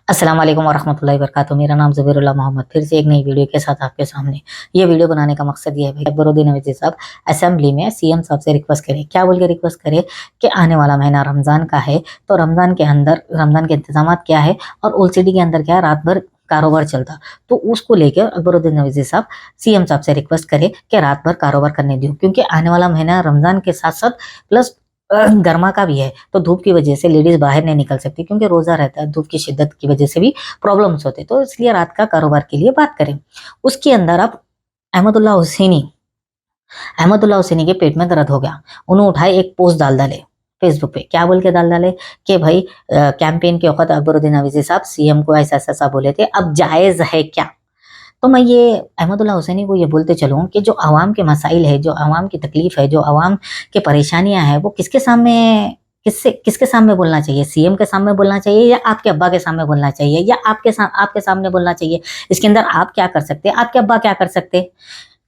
अस्सलाम वालेकुम वरहमतुल्लाहि वबरकातुहू। मेरा नाम ज़बीरुल्लाह मोहम्मद, फिर से एक नई वीडियो के साथ आपके सामने। ये वीडियो बनाने का मकसद ये है भाई, अकबरुद्दीन अवैसी साहब असेंबली में सीएम साहब से रिक्वेस्ट करें। क्या बोल के रिक्वेस्ट करें कि आने वाला महीना रमज़ान का है, तो रमज़ान के अंदर रमज़ान के इंतजामात क्या है और ओलसीडी के अंदर क्या है, रात भर कारोबार चलता, तो उसको लेकर अकबरुद्दीन अवैसी साहब सीएम साहब से रिक्वेस्ट करें कि रात भर कारोबार करने दो, क्योंकि आने वाला महीना रमज़ान के साथ साथ प्लस गर्मा का भी है। तो धूप की वजह से लेडीज बाहर नहीं निकल सकती, क्योंकि रोजा रहता है, धूप की शिद्दत की वजह से भी प्रॉब्लम्स होते, तो इसलिए रात का कारोबार के लिए बात करें। उसके अंदर अब अहमदुल्ला हुसैनी के पेट में दर्द हो गया। उन्होंने उठाए एक पोस्ट डाले फेसबुक पे। क्या बोल के डाले कि भाई कैंपेन के वक्त अकबरुद्दीन अवैसी साहब सीएम को ऐसा ऐसा बोले थे, अब जायज है क्या? तो मैं ये अहमदुल्ला हुसैनी को ये बोलते चलूँ कि जो आवाम के मसाइल है, जो आवाम की तकलीफ है, जो आवाम की परेशानियां हैं, वो किसके सामने बोलना चाहिए? सीएम के सामने बोलना चाहिए, या आपके अब्बा के सामने बोलना चाहिए, या आपके सामने बोलना चाहिए? इसके अंदर आप क्या कर सकते हैं, आपके अब्बा क्या कर सकते हैं?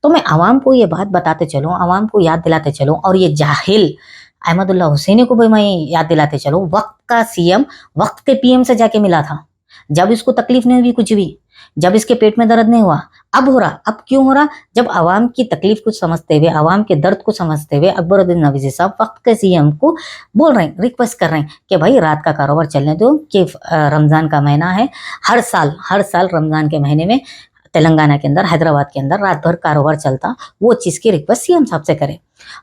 तो मैं आवाम को ये बात बताते चलूँ, आवाम को याद दिलाते चलूँ, और ये जाहिल अहमदुल्ला हुसैनी को भी मैं याद दिलाते चलूँ, वक्त का सीएम वक्त के पीएम से जाके मिला था, जब इसको तकलीफ नहीं हुई कुछ भी, जब इसके पेट में दर्द नहीं हुआ। अब हो रहा, अब क्यों हो रहा? जब आवाम की तकलीफ को समझते हुए, आवाम के दर्द को समझते हुए अकबरुद्दीन अवैसी साहब वक्त के सीएम को बोल रहे हैं, रिक्वेस्ट कर रहे हैं कि भाई रात का कारोबार चलने दो, कि रमजान का महीना है। हर साल रमजान के महीने में तेलंगाना के अंदर, हैदराबाद के अंदर रात भर कारोबार चलता, वो चीज की रिक्वेस्ट सीएम साहब से करें।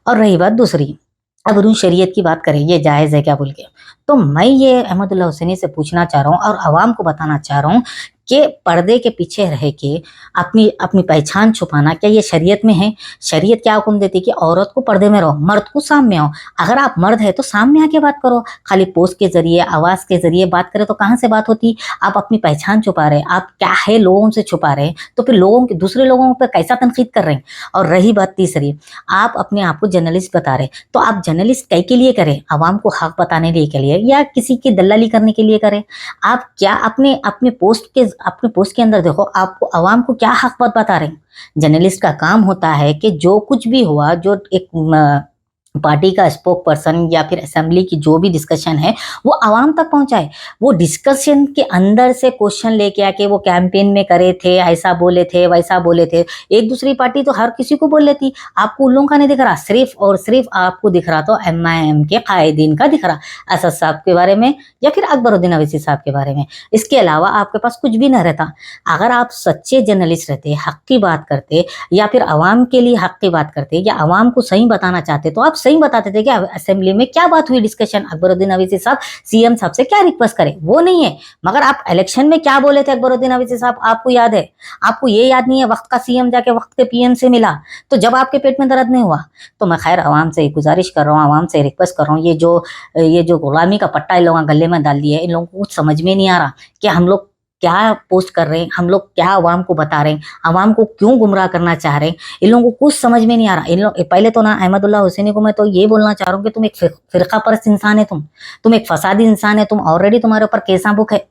और रही बात दूसरी, अब उन शरीयत की बात करें, ये जायज है क्या बोल के, तो मैं ये अहमदुल्ला हुसैनी से पूछना चाह रहा हूँ और आवाम को बताना चाह रहा हूँ कि पर्दे के पीछे रह के अपनी पहचान छुपाना क्या ये शरीयत में है? शरीयत क्या हुक्म देती कि औरत को पर्दे में रहो, मर्द को सामने आओ। अगर आप मर्द है तो सामने आके बात करो। खाली पोस्ट के जरिए, आवाज के जरिए बात करें तो कहाँ से बात होती? आप अपनी पहचान छुपा रहे, आप क्या है लोगों से छुपा रहे, तो फिर दूसरे लोगों पर कैसा तनकीद कर रहे हैं? और रही बात तीसरी, आप अपने आप को जर्नलिस्ट बता रहे, तो आप जर्नलिस्ट कई के लिए करें? आवाम को हक बताने के लिए, या किसी की दलाली करने के लिए करें? आप क्या अपने पोस्ट के अंदर देखो, आपको आवाम को क्या हक बता रहे हैं? जर्नलिस्ट का काम होता है कि जो कुछ भी हुआ, जो एक पार्टी का स्पोक पर्सन या फिर असेंबली की जो भी डिस्कशन है वो आवाम तक पहुंचाए। वो डिस्कशन के अंदर से क्वेश्चन लेके आके वो कैंपेन में करे थे, ऐसा बोले थे, वैसा बोले थे। एक दूसरी पार्टी तो हर किसी को बोल लेती, आपको उन लोगों का नहीं दिख रहा, सिर्फ और सिर्फ आपको दिख रहा तो MIM के कायदीन का दिख रहा, असद साहब के बारे में या फिर अकबरुद्दीन अवैसी साहब के बारे में। इसके अलावा आपके पास कुछ भी नहीं रहता। अगर आप सच्चे जर्नलिस्ट रहते, हक की बात करते, या फिर आवाम के लिए हक की बात करते, या आवाम को सही बताना चाहते, तो आप सही बताते थे कि असेंबली में क्या बात हुई, डिस्कशन अकबरुद्दीन अवैसी साहब सीएम साहब से क्या रिक्वेस्ट करे, वो नहीं है। मगर आप इलेक्शन में क्या बोले थे अकबरुद्दीन अवैसी साहब, आपको याद है? आपको ये याद नहीं है? वक्त का सीएम जाके वक्त के पीएम से मिला, तो जब आपके पेट में दर्द नहीं हुआ। तो मैं खैर आवाम से गुजारिश कर रहा हूँ, आवाम से रिक्वेस्ट कर रहा हूँ, ये जो गुलामी का पट्टा इन लोगों गले में डाल दिया है, इन लोगों को कुछ समझ में नहीं आ रहा कि हम लोग क्या पोस्ट कर रहे हैं, हम लोग क्या आवाम को बता रहे हैं, आवाम को क्यों गुमराह करना चाह रहे हैं, इन लोगों को कुछ समझ में नहीं आ रहा। इन लोग पहले तो ना अहमदुल्ला हुसैनी को मैं तो ये बोलना चाह रहा हूँ कि तुम एक फिरका परस्त इंसान है, तुम एक फसादी इंसान है, तुम ऑलरेडी तुम्हारे ऊपर केसा बुक है,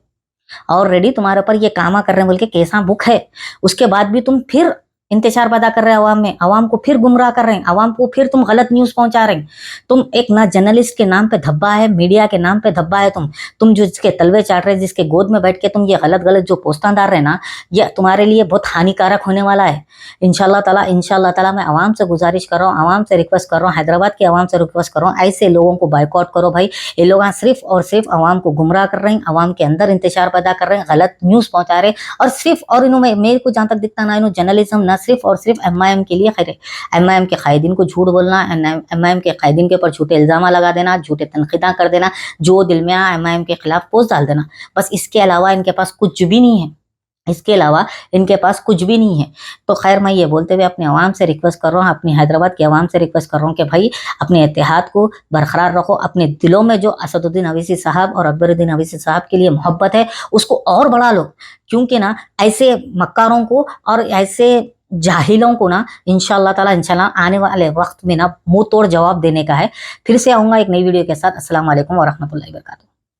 ऑलरेडी तुम्हारे ऊपर ये कामा कर रहे हैं बोल के केसा बुक है। उसके बाद भी तुम फिर इंतजार पैदा कर रहे हैं आवाम में, आवाम को फिर गुमराह कर रहे हैं, आवाम को फिर तुम गलत न्यूज पहुंचा रहे हैं। तुम एक ना जर्नलिस्ट के नाम पे धब्बा है, मीडिया के नाम पे धब्बा है, तुम जो जिसके तलवे चाट रहे, जिसके गोद में बैठ के तुम ये गलत जो पोस्टां डाल रहे ना, ये तुम्हारे लिए बहुत हानिकारक होने वाला है। इंशाल्लाह ताला मैं आवाम से गुजारिश कर रहा हूँ, आवाम से रिक्वेस्ट कर रहा हूँ, हैदराबाद की आवाम से रिक्वेस्ट कर रहा हूँ, ऐसे लोगों को बाइकआउट करो भाई। ये लोग सिर्फ और सिर्फ आवाम को गुमराह कर रहे हैं, आवाम के अंदर इंतजार पैदा कर रहे हैं, गलत न्यूज पहुंचा रहे हैं, और सिर्फ और इन्होंने मेरे को जहां तक दिखता ना, इन्होंने जर्नलिज्म ना सिर्फ और सिर्फ MIM के लिए खैर, MIM के कायदीन को झूठ बोलना, MIM के कायदीन के ऊपर झूठे इल्जाम लगा देना, झूठे तनकीदा कर देना, जो दिल में आया MIM के खिलाफ पोस्ट डाल देना, बस। इसके अलावा इनके पास कुछ भी नहीं है, इसके अलावा इनके पास कुछ भी नहीं है। तो खैर मैं ये बोलते हुए अपने आवाम से रिक्वेस्ट कर रहा हूँ, अपनी हैदराबाद की आवाम से रिक्वेस्ट कर रहा हूँ कि भाई अपने इत्तेहाद को बरकरार रखो। अपने दिलों में जो असदुद्दीन अवैसी साहब और अकबरुद्दीन अवैसी साहब के लिए मोहब्बत है उसको और बढ़ा लो, क्योंकि ना ऐसे मक्कारों को और ऐसे जाहिलों को ना इंशाल्लाह आने वाले वक्त में ना मुंह तोड़ जवाब देने का है। फिर से आऊँगा एक नई वीडियो के साथ। अस्सलाम वालेकुम वरहमतुल्लाहि वबरकातुहू।